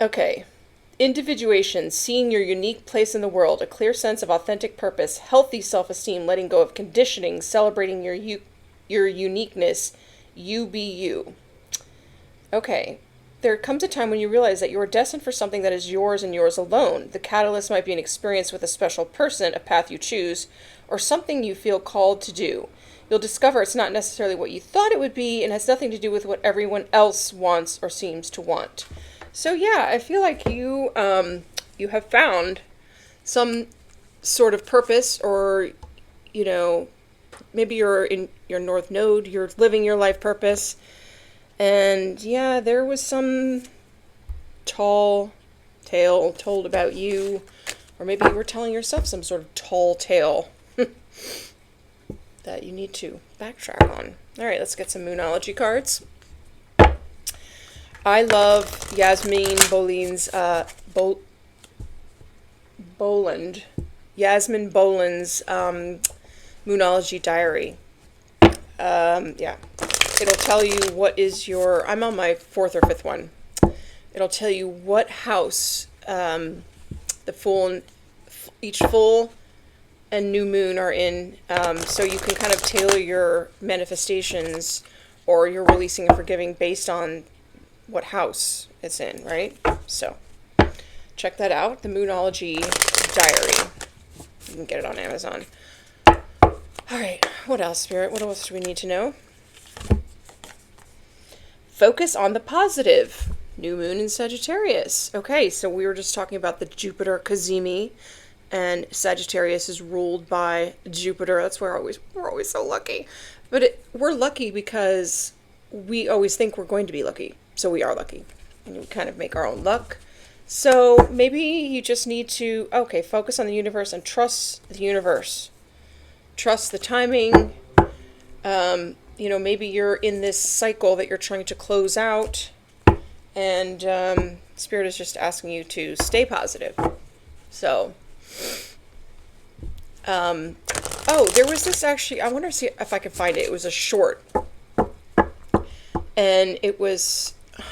Okay. Individuation, seeing your unique place in the world, a clear sense of authentic purpose, healthy self-esteem, letting go of conditioning, celebrating your uniqueness, you be you. Okay. There comes a time when you realize that you are destined for something that is yours and yours alone. The catalyst might be an experience with a special person, a path you choose, or something you feel called to do. You'll discover it's not necessarily what you thought it would be and has nothing to do with what everyone else wants or seems to want. So yeah, I feel like you have found some sort of purpose, or maybe you're in your North Node, you're living your life purpose. And yeah, there was some tall tale told about you, or maybe you were telling yourself some sort of tall tale that you need to backtrack on. All right, let's get some Moonology cards. I love Yasmin Boland's Moonology diary. Yeah. It'll tell you what is your, I'm on my 4th or 5th one. It'll tell you what house each full and new moon are in, so you can kind of tailor your manifestations or your releasing and forgiving based on what house it's in, right? So check that out, the Moonology diary. You can get it on Amazon. All right, what else, Spirit? What else do we need to know? Focus on the positive. New moon in Sagittarius. Okay, so we were just talking about the Jupiter Cazimi, and Sagittarius is ruled by Jupiter. That's where we're always so lucky. But we're lucky because we always think we're going to be lucky. So we are lucky. And we kind of make our own luck. So maybe you just need to, focus on the universe and trust the universe. Trust the timing. Maybe you're in this cycle that you're trying to close out, and Spirit is just asking you to stay positive. So, there was this actually, I wonder if I can find it. It was a short, and it was, oh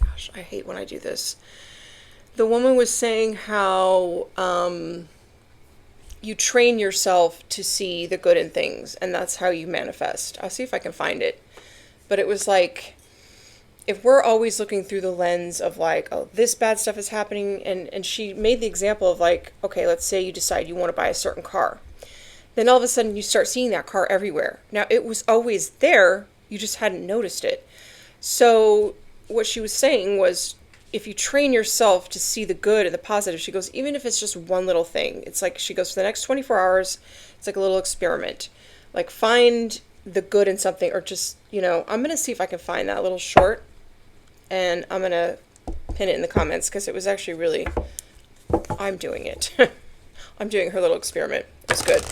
my gosh, I hate when I do this. The woman was saying how, you train yourself to see the good in things, and that's how you manifest. I'll see if I can find it. But it was like, if we're always looking through the lens of like, oh, this bad stuff is happening, and she made the example of like, okay, let's say you decide you want to buy a certain car. Then all of a sudden you start seeing that car everywhere. Now, it was always there, you just hadn't noticed it. So what she was saying was, if you train yourself to see the good and the positive, she goes, even if it's just one little thing, it's like, she goes, for the next 24 hours, it's like a little experiment. Like, find the good in something, or just, I'm going to see if I can find that little short, and I'm going to pin it in the comments, because it was actually really, I'm doing it. I'm doing her little experiment. It's good.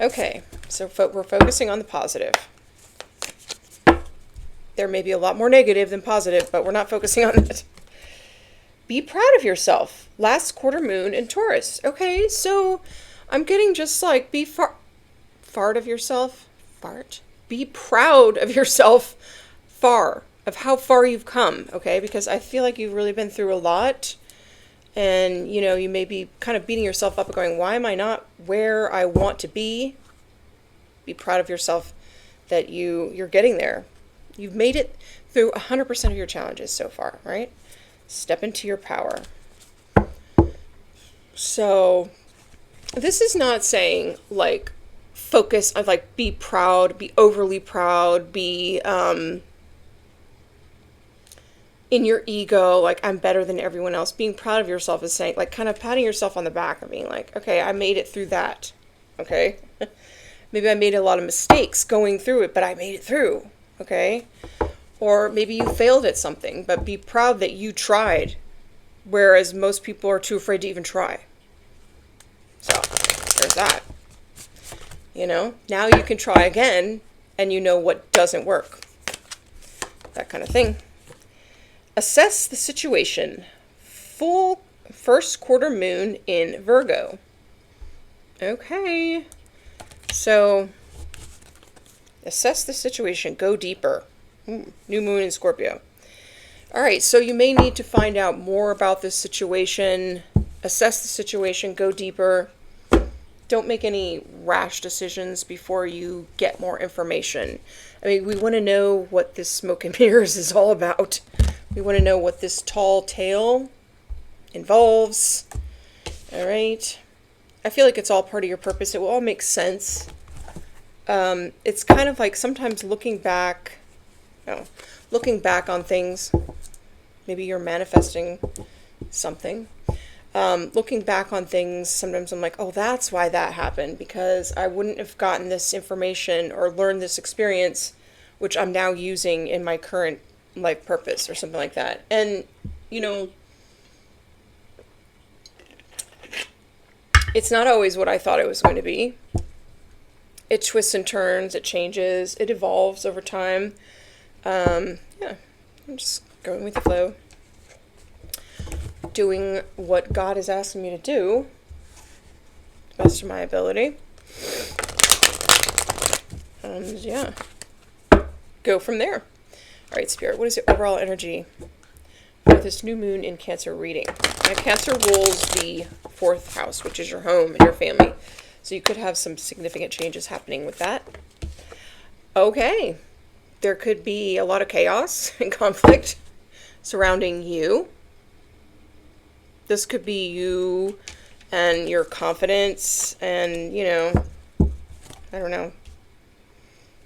Okay, so we're focusing on the positive. There may be a lot more negative than positive, but we're not focusing on that. Be proud of yourself. Last quarter moon in Taurus. Okay, so I'm getting just like, fart of yourself. Fart. Be proud of yourself of how far you've come, okay? Because I feel like you've really been through a lot, and, you may be kind of beating yourself up and going, why am I not where I want to be? Be proud of yourself that you're getting there. You've made it through 100% of your challenges so far, right? Step into your power. So this is not saying like focus on like be proud, be overly proud, be in your ego, like I'm better than everyone else. Being proud of yourself is saying like kind of patting yourself on the back and being like, okay, I made it through that. Okay. Maybe I made a lot of mistakes going through it, but I made it through. Okay? Or maybe you failed at something, but be proud that you tried, whereas most people are too afraid to even try. So, there's that. Now you can try again, and you know what doesn't work. That kind of thing. Assess the situation. Full first quarter moon in Virgo. Okay. So, assess the situation. Go deeper. New moon in Scorpio. All right, so you may need to find out more about this situation, assess the situation, go deeper. Don't make any rash decisions before you get more information. I mean, we want to know what this smoke and mirrors is all about. We want to know what this tall tale involves. All right. I feel like it's all part of your purpose. It will all make sense. It's kind of like sometimes looking back on things. Maybe you're manifesting something. Looking back on things, sometimes I'm like, oh, that's why that happened, because I wouldn't have gotten this information or learned this experience, which I'm now using in my current life purpose or something like that. And, you know, it's not always what I thought it was going to be. It twists and turns, it changes, it evolves over time. Yeah, I'm just going with the flow. Doing what God is asking me to do, to the best of my ability. And yeah, go from there. All right, Spirit, what is the overall energy for this new moon in Cancer reading? Now, Cancer rules the 4th house, which is your home and your family. So you could have some significant changes happening with that. Okay, there could be a lot of chaos and conflict surrounding you. This could be you and your confidence and, you know, I don't know.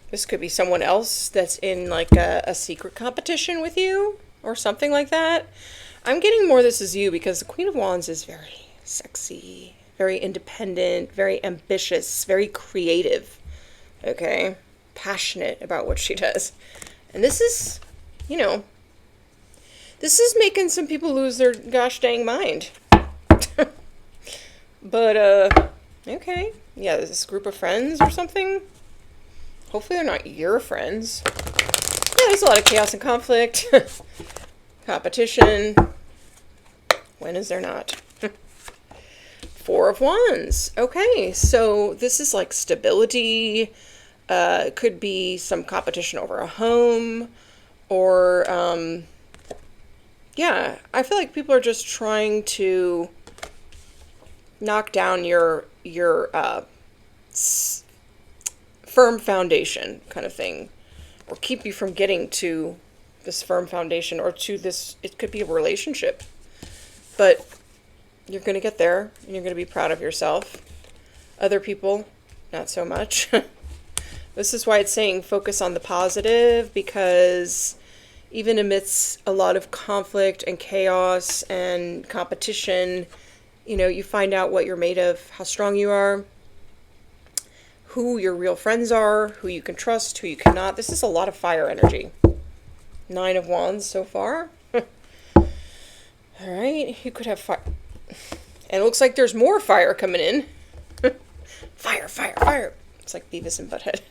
This could be someone else that's in like a secret competition with you or something like that. I'm getting more this is you because the Queen of Wands is very sexy, very independent, very ambitious, very creative, okay? Passionate about what she does. And this is, you know, this is making some people lose their gosh dang mind. But, okay. Yeah, this group of friends or something. Hopefully they're not your friends. Yeah, there's a lot of chaos and conflict. Competition. When is there not? 4 of Wands. Okay, so this is like stability. Could be some competition over a home. Or, yeah, I feel like people are just trying to knock down your firm foundation kind of thing, or keep you from getting to this firm foundation or to this. It could be a relationship, but you're going to get there and you're going to be proud of yourself. Other people, not so much. This is why it's saying focus on the positive, because even amidst a lot of conflict and chaos and competition, you know, you find out what you're made of, how strong you are, who your real friends are, who you can trust, who you cannot. This is a lot of fire energy. 9 of Wands so far. All right, you could have fire. And it looks like there's more fire coming in. Fire, fire, fire. It's like Beavis and Butthead.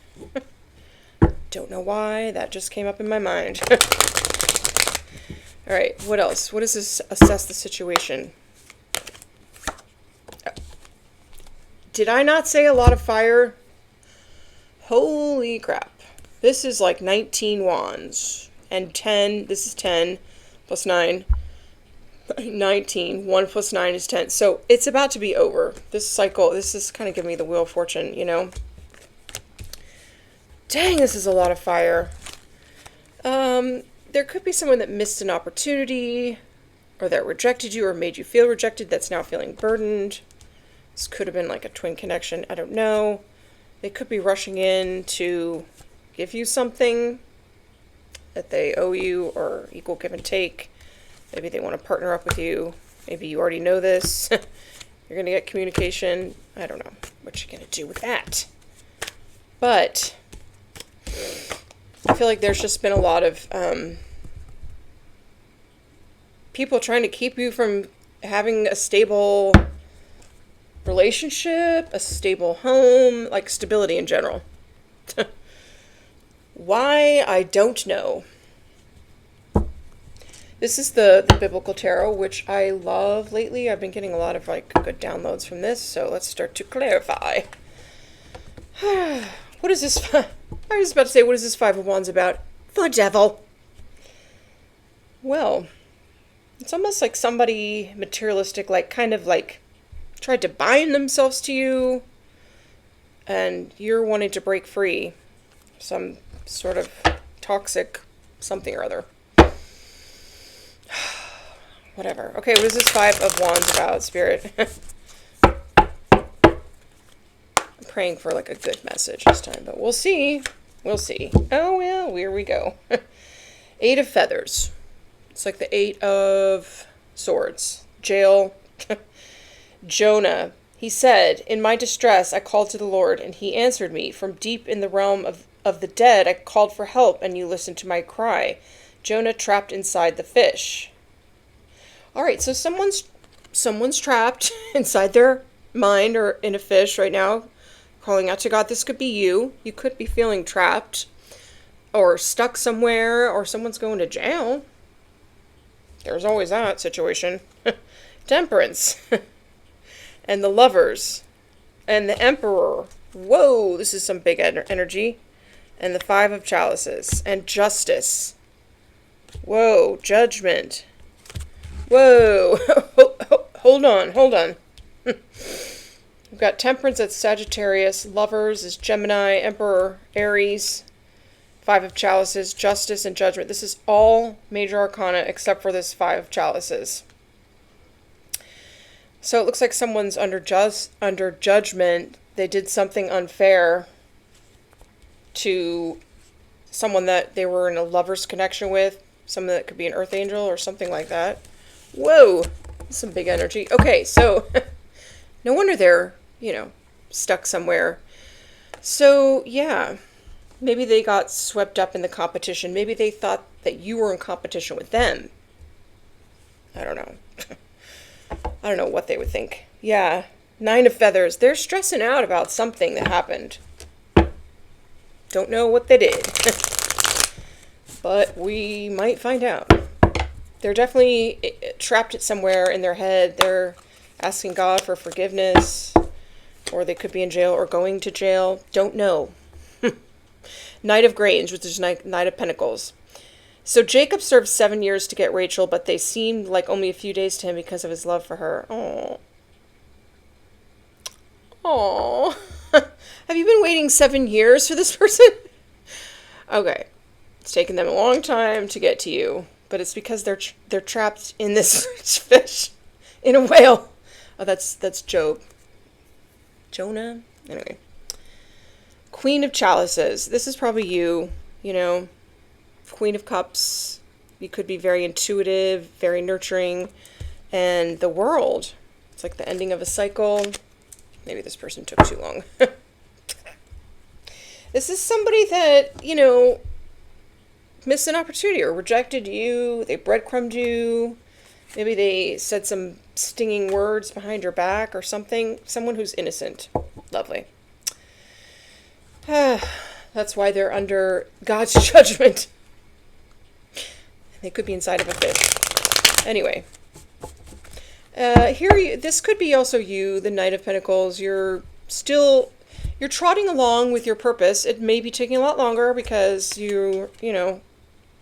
Don't know why, that just came up in my mind. All right, what else? What does this assess the situation? Did I not say a lot of fire? Holy crap. This is like 19 wands. And 10, this is 10 plus 9. 19. 1 plus 9 is 10. So it's about to be over. This cycle, this is kind of giving me the Wheel of Fortune, you know? Dang, this is a lot of fire. There could be someone that missed an opportunity, or that rejected you or made you feel rejected that's now feeling burdened. This could have been like a twin connection. I don't know. They could be rushing in to give you something that they owe you, or equal give and take. Maybe they want to partner up with you. Maybe you already know this. You're going to get communication. I don't know what you're going to do with that. But I feel like there's just been a lot of people trying to keep you from having a stable relationship, a stable home, like stability in general. Why? I don't know. This is the Biblical Tarot, which I love lately. I've been getting a lot of like good downloads from this, so let's start to clarify. What is this? I was about to say, what is this 5 of Wands about? The devil. Well, it's almost like somebody materialistic, like kind of like tried to bind themselves to you, and you're wanting to break free. Some sort of toxic something or other. Whatever. Okay, what is this Five of Wands about, Spirit? I'm praying for like a good message this time, but we'll see. We'll see. Oh, well, here we go. Eight of Feathers. It's like the Eight of Swords. Jail. Jonah. He said, "In my distress, I called to the Lord, and he answered me. From deep in the realm of the dead, I called for help, and you listened to my cry. Jonah trapped inside the fish." All right, so someone's trapped inside their mind or in a fish right now, calling out to God. This could be you. You could be feeling trapped or stuck somewhere, or someone's going to jail. There's always that situation. Temperance. And the Lovers. And the Emperor. Whoa, this is some big energy. And the Five of Chalices. And Justice. Whoa, Judgment. Whoa. Hold on. We've got Temperance at Sagittarius. Lovers is Gemini. Emperor, Aries. Five of Chalices, Justice, and Judgment. This is all major arcana except for this Five of Chalices. So it looks like someone's under judgment. They did something unfair to someone that they were in a lover's connection with. Someone that could be an earth angel or something like that. Whoa, some big energy. Okay, so no wonder they're, stuck somewhere. So, yeah. Maybe they got swept up in the competition. Maybe they thought that you were in competition with them. I don't know. I don't know what they would think. Yeah. Nine of Feathers. They're stressing out about something that happened. Don't know what they did. But we might find out. They're definitely trapped it somewhere in their head. They're asking God for forgiveness. Or they could be in jail or going to jail. Don't know. Knight of Grange, which is Knight of Pentacles. So Jacob served 7 years to get Rachel, but they seemed like only a few days to him because of his love for her. Aww. Have you been waiting 7 years for this person? Okay. It's taken them a long time to get to you, but it's because they're trapped in this fish, in a whale. Oh, that's Job. Jonah? Anyway. Queen of Chalices. This is probably you, Queen of Cups. You could be very intuitive, very nurturing. And the World. It's like the ending of a cycle. Maybe this person took too long. This is somebody that, missed an opportunity or rejected you. They breadcrumbed you. Maybe they said some stinging words behind your back or something. Someone who's innocent. Lovely. That's why they're under God's judgment. They could be inside of a fish. Anyway. This could be also you, the Knight of Pentacles. You're trotting along with your purpose. It may be taking a lot longer because you're,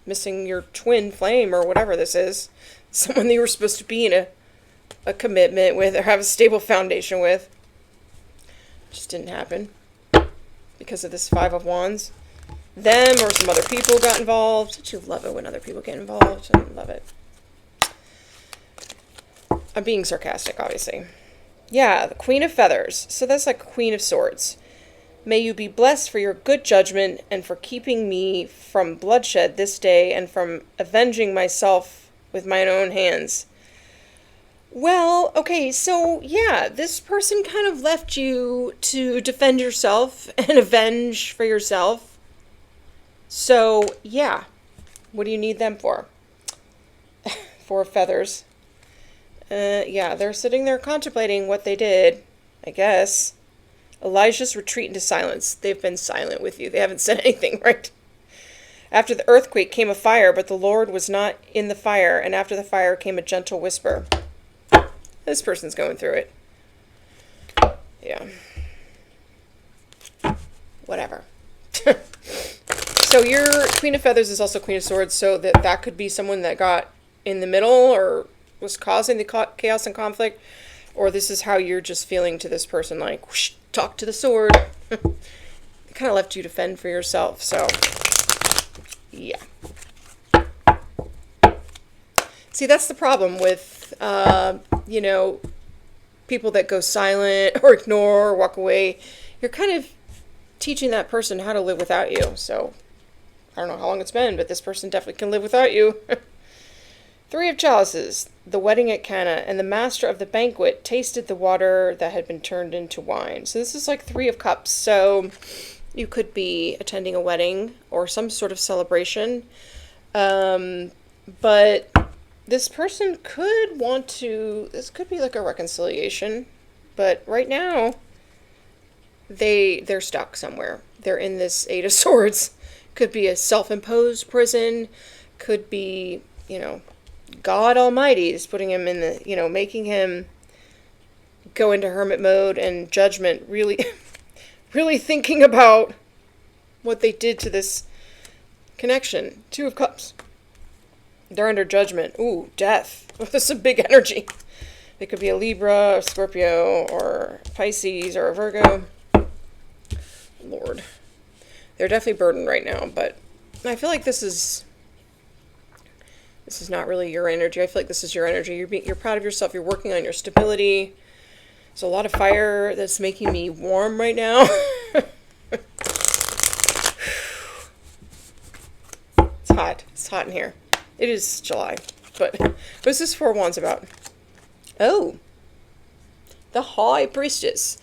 missing your twin flame or whatever this is. Someone that you were supposed to be in a commitment with or have a stable foundation with. Just didn't happen. Because of this Five of Wands. Them or some other people got involved. Don't you love it when other people get involved? I love it. I'm being sarcastic, obviously. Yeah, the Queen of Feathers. So that's like Queen of Swords. May you be blessed for your good judgment and for keeping me from bloodshed this day and from avenging myself with mine own hands. Well, okay, so yeah, this person kind of left you to defend yourself and avenge for yourself. So, yeah, what do you need them for? Four of Feathers. Yeah, they're sitting there contemplating what they did, I guess. Elijah's retreat into silence. They've been silent with you. They haven't said anything, right? After the earthquake came a fire, but the Lord was not in the fire, and after the fire came a gentle whisper. This person's going through it. Yeah. Whatever. So So your Queen of Feathers is also Queen of Swords, so that could be someone that got in the middle or was causing the chaos and conflict, or this is how you're just feeling to this person, like, whoosh, talk to the sword. They kind of left you to fend for yourself, so yeah. See, that's the problem with, you know, people that go silent or ignore or walk away. You're kind of teaching that person how to live without you. So I don't know how long it's been, but this person definitely can live without you. Three of Chalices, the wedding at Cana, and the master of the banquet tasted the water that had been turned into wine. So this is like Three of Cups. So you could be attending a wedding or some sort of celebration. But this person could want to, this could be like a reconciliation, but right now they're stuck somewhere. They're in this Eight of Swords. Could be a self-imposed prison, could be, you know, God Almighty is putting him in the, you know, making him go into hermit mode and judgment, really, really thinking about what they did to this connection. Two of Cups. They're under judgment. Ooh, death. This is a big energy. It could be a Libra, a Scorpio, or Pisces, or a Virgo. Lord. They're definitely burdened right now, but I feel like this is not really your energy. I feel like this is your energy. You're proud of yourself. You're working on your stability. There's a lot of fire that's making me warm right now. It's hot. It's hot in here. It is July, but what's this Four of Wands about? Oh, the High Priestess.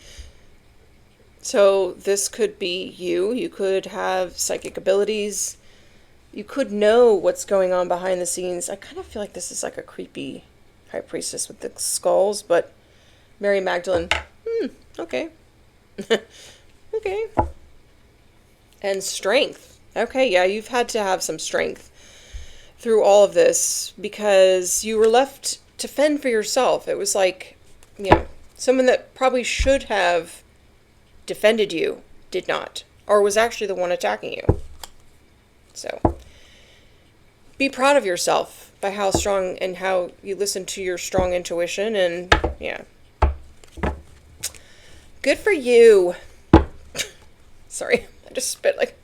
So this could be you. You could have psychic abilities. You could know what's going on behind the scenes. I kind of feel like this is like a creepy High Priestess with the skulls, but Mary Magdalene. Okay. Okay. And strength. Okay, yeah, you've had to have some strength through all of this because you were left to fend for yourself. It was like, you know, someone that probably should have defended you did not, or was actually the one attacking you. So be proud of yourself by how strong and how you listen to your strong intuition, and yeah, good for you. Sorry, I just spit like.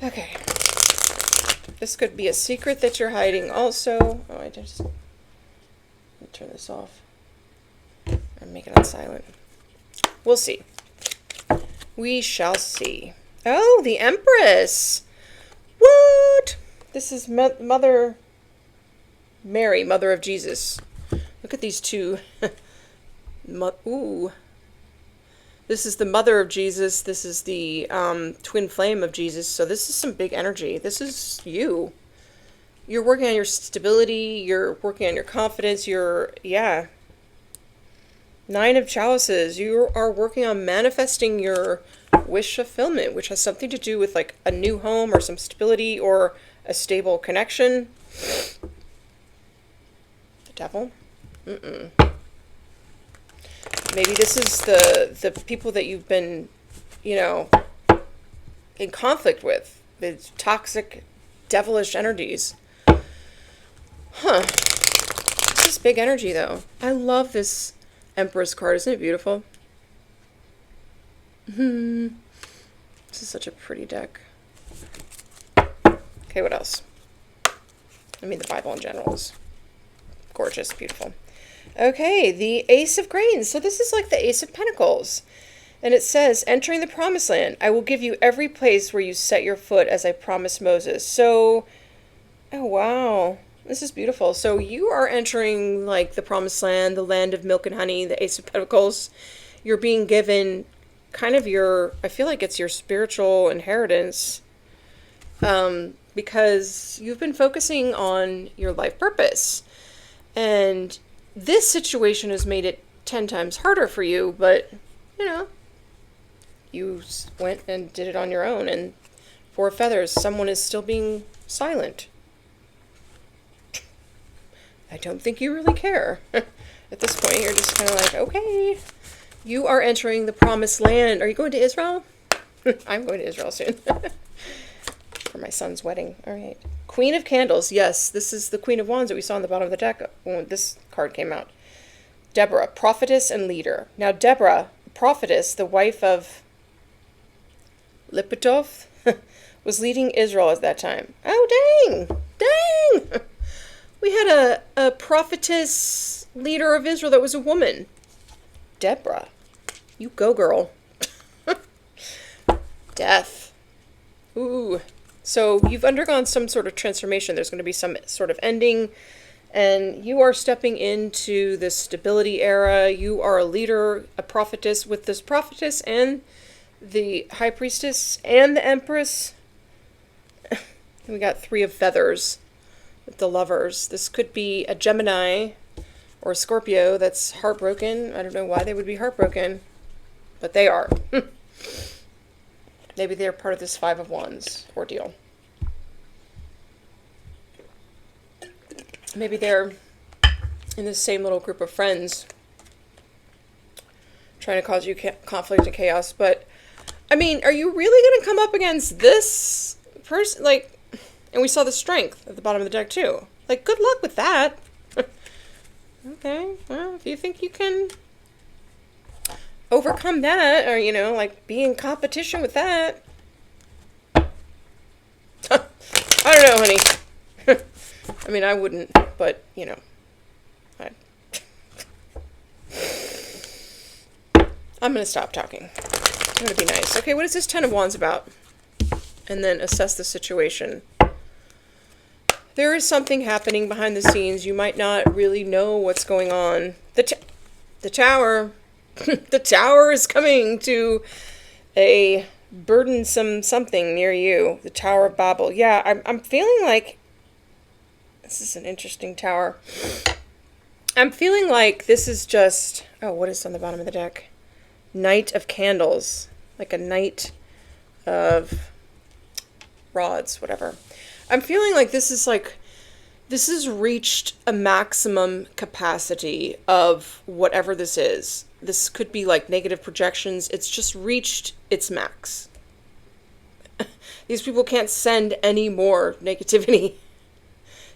Okay. This could be a secret that you're hiding also. Oh, I just... Let me turn this off. Or make it on silent. We'll see. We shall see. Oh, the Empress! What? This is Mother Mary, Mother of Jesus. Look at these two. Ooh. This is the mother of Jesus. This is the twin flame of Jesus. So this is some big energy. This is you. You're working on your stability. You're working on your confidence. Yeah. Nine of Chalices. You are working on manifesting your wish fulfillment, which has something to do with like a new home or some stability or a stable connection. The Devil. Maybe this is the people that you've been, you know, in conflict with. The toxic, devilish energies. Huh. This is big energy, though. I love this Empress card. Isn't it beautiful? This is such a pretty deck. Okay, what else? I mean, the Bible in general is gorgeous, beautiful. Okay, the Ace of Grains. So this is like the Ace of Pentacles. And it says, entering the Promised Land, I will give you every place where you set your foot as I promised Moses. So, oh wow, this is beautiful. So you are entering like the Promised Land, the land of milk and honey, the Ace of Pentacles. You're being given kind of your, I feel like it's your spiritual inheritance. Because you've been focusing on your life purpose. And this situation has made it 10 times harder for you, but, you know, you went and did it on your own. And Four of Feathers, someone is still being silent. I don't think you really care. At this point, you're just kind of like, okay, you are entering the Promised Land. Are you going to Israel? I'm going to Israel soon for my son's wedding. All right. Queen of Candles. Yes, this is the Queen of Wands that we saw on the bottom of the deck when this card came out. Deborah, prophetess and leader. Now, Deborah, prophetess, the wife of Lipitov, was leading Israel at that time. Oh, dang! Dang! We had a prophetess leader of Israel that was a woman. Deborah. You go, girl. Death. Ooh. So you've undergone some sort of transformation. There's going to be some sort of ending. And you are stepping into this stability era. You are a leader, a prophetess. With this prophetess and the high priestess and the empress. And we got 3 of feathers with the lovers. This could be a Gemini or a Scorpio that's heartbroken. I don't know why they would be heartbroken, but they are. Maybe they're part of this 5 of Wands ordeal. Maybe they're in the same little group of friends trying to cause you conflict and chaos. But, I mean, are you really going to come up against this person? Like, and we saw the strength at the bottom of the deck, too. Like, good luck with that. Okay, well, if you think you can overcome that, or, you know, like, be in competition with that. I don't know, honey. I mean, I wouldn't, but, you know. I'm going to stop talking. I'm going to be nice. Okay, what is this 10 of Wands about? And then assess the situation. There is something happening behind the scenes. You might not really know what's going on. The tower. The tower is coming to a burdensome something near you. The Tower of Babel. Yeah, I'm feeling like this is an interesting tower. I'm feeling like this is just... Oh, what is on the bottom of the deck? Knight of Candles. Like a knight of rods, whatever. I'm feeling like this has reached a maximum capacity of whatever this is. This could be like negative projections. It's just reached its max. These people can't send any more negativity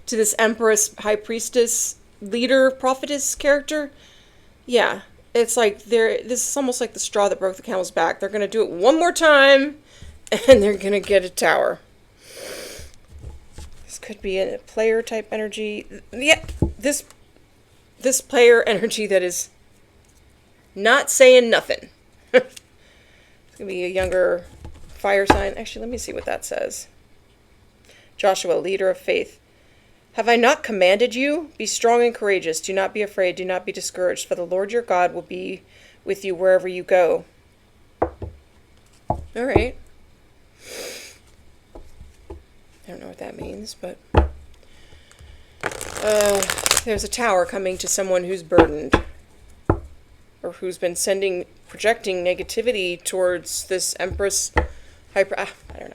to this Empress, High Priestess, Leader, Prophetess character. Yeah, it's like this is almost like the straw that broke the camel's back. They're going to do it one more time, and they're going to get a tower. This could be a player type energy. Yeah, this player energy that is not saying nothing. It's going to be a younger fire sign. Actually, let me see what that says. Joshua, leader of faith. Have I not commanded you? Be strong and courageous. Do not be afraid. Do not be discouraged. For the Lord your God will be with you wherever you go. All right. I don't know what that means, but... there's a tower coming to someone who's burdened. Or who's been projecting negativity towards this Empress I don't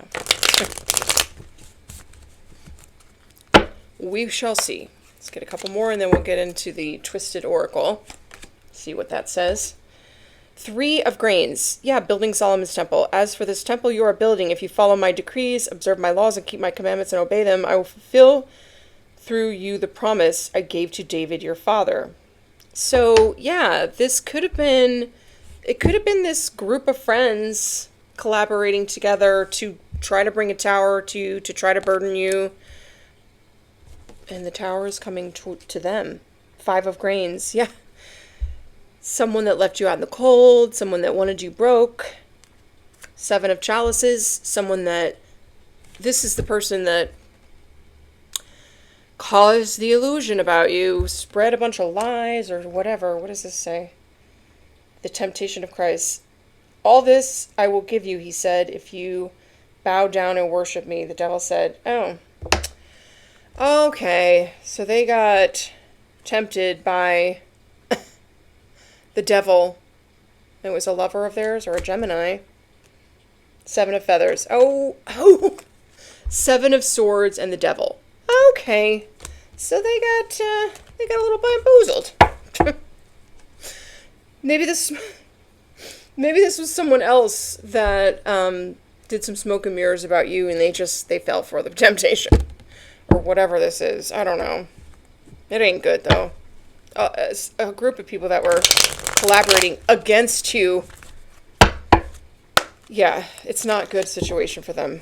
know. We shall see. Let's get a couple more and then we'll get into the Twisted Oracle. See what that says. 3 of Grains. Yeah, building Solomon's temple. As for this temple you are building, if you follow my decrees, observe my laws, and keep my commandments and obey them, I will fulfill through you the promise I gave to David your father. So, yeah, this could have been... It could have been this group of friends collaborating together to try to bring a tower to try to burden you. And the tower is coming to them. 5 of Grains. Yeah. Someone that left you out in the cold. Someone that wanted you broke. 7 of Chalices. Someone that... This is the person that caused the illusion about you. Spread a bunch of lies or whatever. What does this say? The temptation of Christ. All this I will give you, he said, if you bow down and worship me. The devil said, oh... Okay, so they got tempted by the devil. It was a lover of theirs or a Gemini. 7 of Feathers. Oh, 7 of Swords and the devil. Okay, so they got a little bamboozled. Maybe Maybe this was someone else that did some smoke and mirrors about you, and they fell for the temptation. Or whatever this is. I don't know. It ain't good, though. A group of people that were collaborating against you. Yeah, it's not a good situation for them.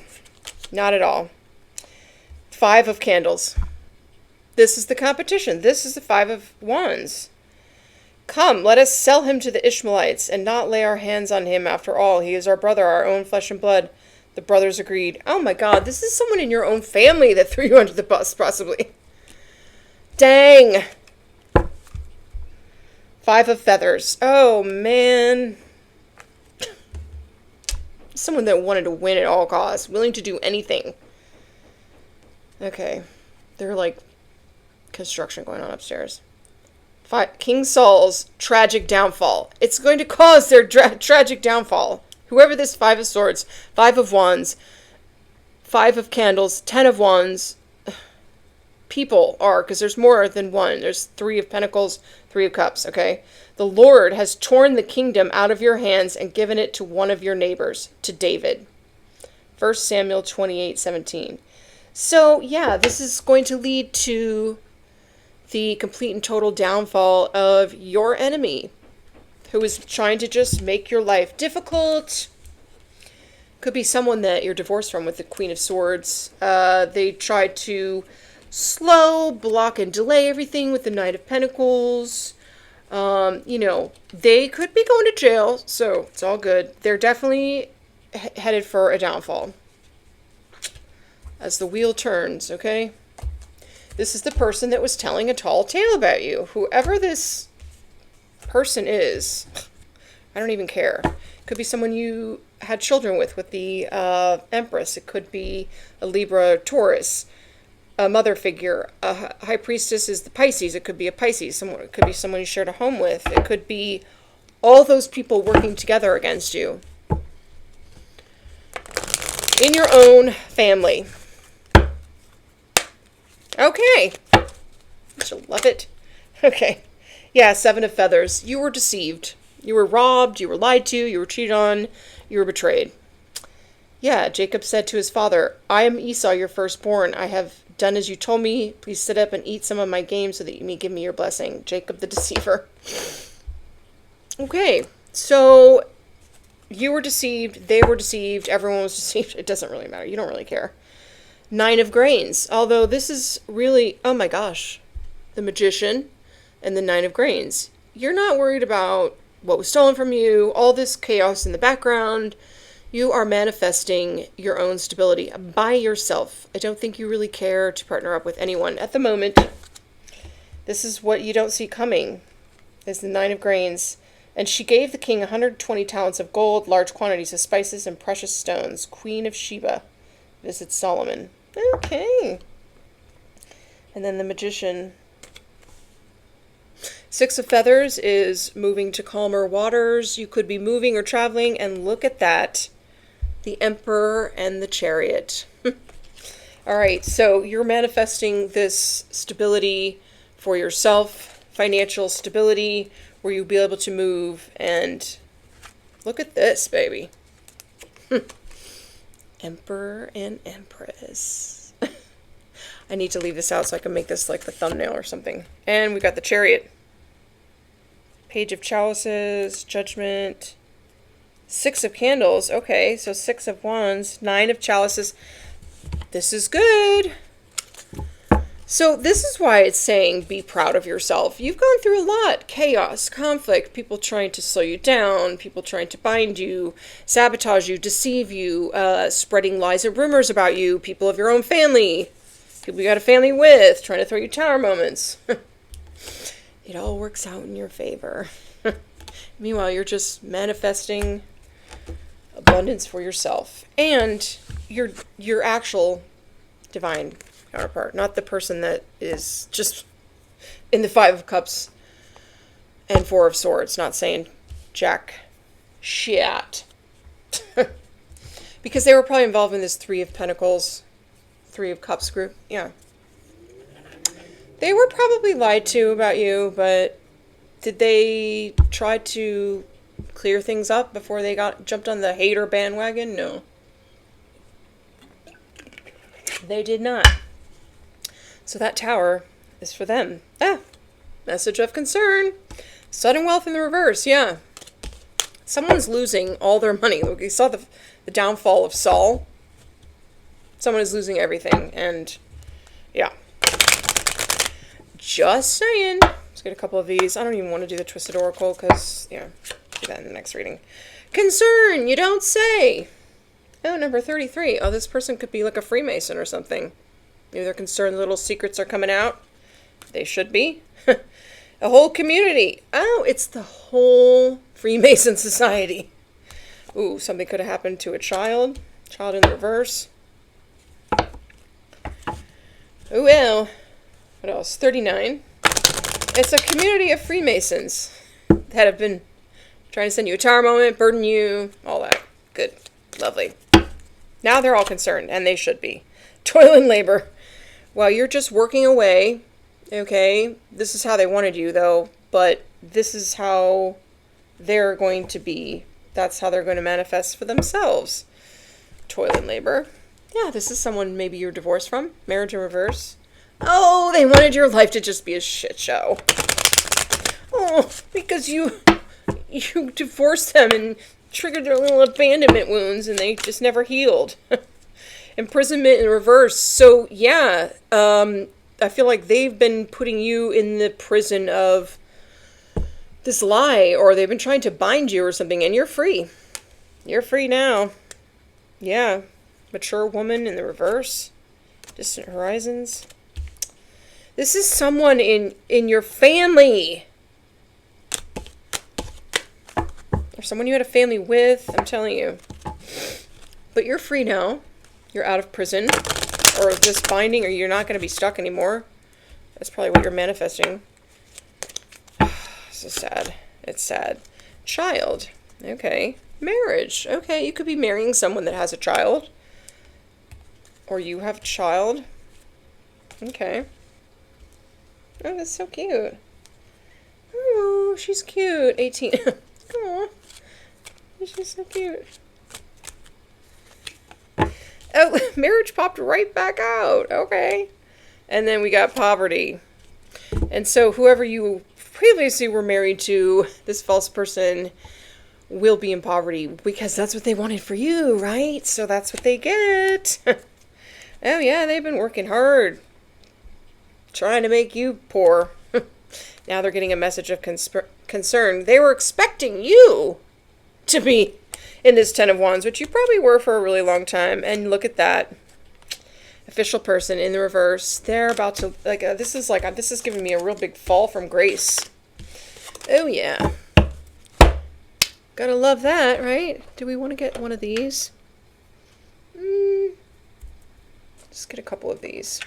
Not at all. 5 of Candles. This is the competition. This is the 5 of Wands. Come, let us sell him to the Ishmaelites and not lay our hands on him. After all, he is our brother, our own flesh and blood. The brothers agreed. Oh my God, this is someone in your own family that threw you under the bus, possibly. Dang. 5 of Feathers. Oh, man. Someone that wanted to win at all costs, willing to do anything. Okay. They're like construction going on upstairs. 5, King Saul's tragic downfall. It's going to cause their tragic downfall. Whoever this 5 of Swords, 5 of Wands, 5 of Candles, 10 of Wands people are, because there's more than one. There's 3 of Pentacles, 3 of Cups, okay? The Lord has torn the kingdom out of your hands and given it to one of your neighbors, to David. 1 Samuel 28:17. So, yeah, this is going to lead to the complete and total downfall of your enemy, who is trying to just make your life difficult. Could be someone that you're divorced from with the Queen of Swords. They tried to slow, block, and delay everything with the Knight of Pentacles. They could be going to jail, so it's all good. They're definitely headed for a downfall. As the wheel turns, okay? This is the person that was telling a tall tale about you. Whoever this person is, I don't even care. Could be someone you had children with the Empress. It could be a Libra, Taurus, a mother figure. A High Priestess is the Pisces. It could be a Pisces. It could be someone you shared a home with. It could be all those people working together against you in your own family. Okay. You'll love it. Okay. Yeah, 7 of Feathers. You were deceived. You were robbed. You were lied to. You were cheated on. You were betrayed. Yeah, Jacob said to his father, I am Esau, your firstborn. I have done as you told me. Please sit up and eat some of my game so that you may give me your blessing. Jacob the deceiver. Okay, so you were deceived. They were deceived. Everyone was deceived. It doesn't really matter. You don't really care. 9 of Grains. Although this is really, oh my gosh, the Magician and the 9 of Grains. You're not worried about what was stolen from you, all this chaos in the background. You are manifesting your own stability by yourself. I don't think you really care to partner up with anyone at the moment. This is what you don't see coming, is the 9 of Grains. And she gave the king 120 talents of gold, large quantities of spices, and precious stones. Queen of Sheba visits Solomon. Okay. And then the Magician. 6 of Feathers is moving to calmer waters. You could be moving or traveling, and look at that. The Emperor and the Chariot. All right, so you're manifesting this stability for yourself, financial stability, where you'll be able to move, and look at this, baby. Emperor and Empress. I need to leave this out so I can make this like the thumbnail or something. And we got the Chariot. Page of Chalices, Judgment, 6 of Candles. Okay, so 6 of Wands, 9 of Chalices. This is good. So this is why it's saying be proud of yourself. You've gone through a lot. Chaos, conflict, people trying to slow you down, people trying to bind you, sabotage you, deceive you, spreading lies and rumors about you, people of your own family, people you got a family with, trying to throw you tower moments. It all works out in your favor. Meanwhile, you're just manifesting abundance for yourself and your actual divine counterpart, not the person that is just in the 5 of Cups and 4 of Swords, not saying jack shit. Because they were probably involved in this 3 of Pentacles, 3 of Cups group. Yeah. They were probably lied to about you, but did they try to clear things up before they jumped on the hater bandwagon? No. They did not. So that tower is for them. Message of concern. Sudden wealth in the reverse, yeah. Someone's losing all their money. Look, you saw the downfall of Saul. Someone is losing everything, and yeah. Just saying. Let's get a couple of these. I don't even want to do the Twisted Oracle because, do that in the next reading. Concern, you don't say. Oh, number 33. Oh, this person could be like a Freemason or something. Maybe they're concerned little secrets are coming out. They should be. A whole community. Oh, it's the whole Freemason society. Ooh, something could have happened to a child. Child in the reverse. Oh, well. What else? 39. It's a community of Freemasons that have been trying to send you a tower moment, burden you, all that. Good. Lovely. Now they're all concerned, and they should be. Toil and labor. Well, you're just working away. Okay, this is how they wanted you, though, but this is how they're going to be. That's how they're going to manifest for themselves. Toil and labor. Yeah, this is someone maybe you're divorced from. Marriage in reverse. Oh, they wanted your life to just be a shit show. Oh, because you divorced them and triggered their little abandonment wounds, and they just never healed. Imprisonment in reverse. So, yeah, I feel like they've been putting you in the prison of this lie, or they've been trying to bind you or something, and you're free. You're free now. Yeah. Mature woman in the reverse. Distant horizons. This is someone in your family. Or someone you had a family with, I'm telling you. But you're free now. You're out of prison. Or this binding, or you're not going to be stuck anymore. That's probably what you're manifesting. This is sad. It's sad. Child. Okay. Marriage. Okay, you could be marrying someone that has a child. Or you have a child. Okay. Oh, that's so cute. Oh, she's cute. 18. Oh, she's so cute. Oh, marriage popped right back out. Okay. And then we got poverty. And so whoever you previously were married to, this false person will be in poverty because that's what they wanted for you, right? So that's what they get. Oh, yeah, they've been working hard trying to make you poor. Now they're getting a message of concern. They were expecting you to be in this Ten of Wands, which you probably were for a really long time. And look at that. Official person in the reverse. They're about to, this is giving me a real big fall from grace. Oh, yeah. Gotta love that, right? Do we want to get one of these? Just get a couple of these.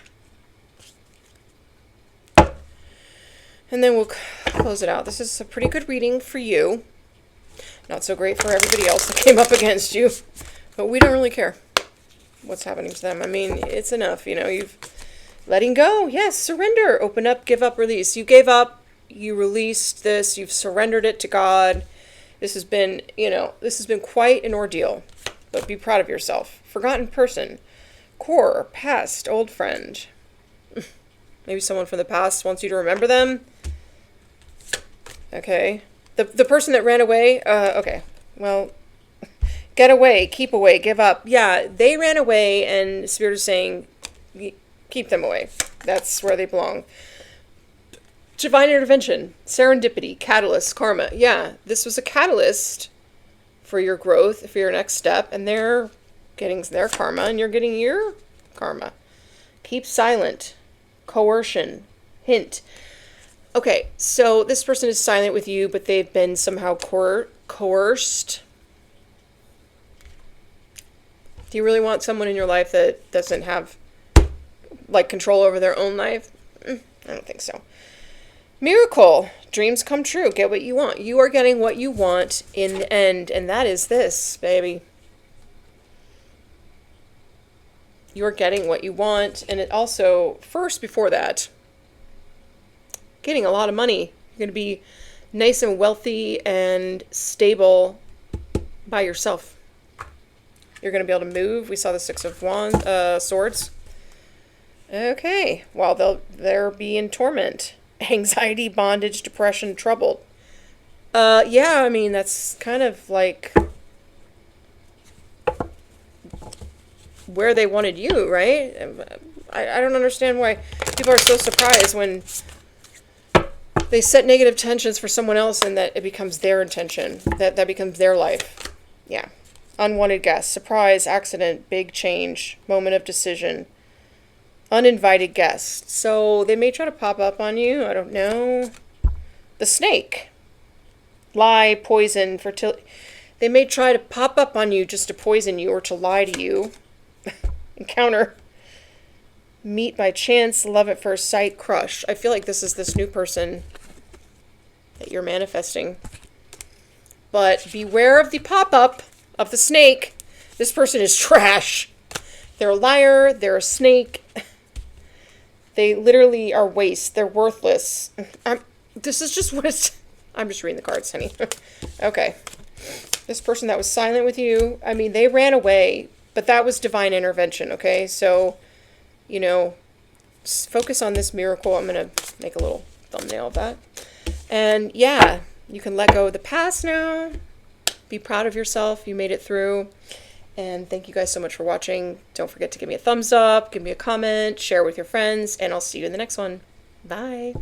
And then we'll close it out. This is a pretty good reading for you. Not so great for everybody else that came up against you. But we don't really care what's happening to them. I mean, it's enough. You've letting go. Yes, surrender. Open up, give up, release. You gave up. You released this. You've surrendered it to God. This has been, quite an ordeal. But be proud of yourself. Forgotten person. Core, past, old friend. Maybe someone from the past wants you to remember them. Okay. The person that ran away, okay. Well, get away, keep away, give up. Yeah, they ran away, and Spirit is saying, keep them away. That's where they belong. Divine intervention, serendipity, catalyst, karma. Yeah, this was a catalyst for your growth, for your next step, and they're getting their karma, and you're getting your karma. Keep silent. Coercion. Hint. Okay, so this person is silent with you, but they've been somehow coerced. Do you really want someone in your life that doesn't have, control over their own life? I don't think so. Miracle. Dreams come true. Get what you want. You are getting what you want in the end, and that is this, baby. You're getting what you want, and it also, first, before that, getting a lot of money. You're going to be nice and wealthy and stable by yourself. You're going to be able to move. We saw the Six of Swords. Okay. While they'll be in torment. Anxiety, bondage, depression, troubled. Yeah, I mean, that's kind of like where they wanted you, right? I don't understand why people are so surprised when they set negative tensions for someone else and that it becomes their intention, that becomes their life. Yeah. Unwanted guest, surprise, accident, big change, moment of decision, uninvited guest. So they may try to pop up on you. I don't know. The snake. Lie, poison, fertility. They may try to pop up on you just to poison you or to lie to you. Encounter. Meet by chance, love at first sight, crush. I feel like this is this new person that you're manifesting. But beware of the pop-up of the snake. This person is trash. They're a liar. They're a snake. They literally are waste. They're worthless. This is just what it's... I'm just reading the cards, honey. Okay. This person that was silent with you, I mean, they ran away, but that was divine intervention, okay? So, you know, focus on this miracle. I'm going to make a little thumbnail of that. And yeah, you can let go of the past now. Be proud of yourself. You made it through. And thank you guys so much for watching. Don't forget to give me a thumbs up, give me a comment, share with your friends, and I'll see you in the next one. Bye.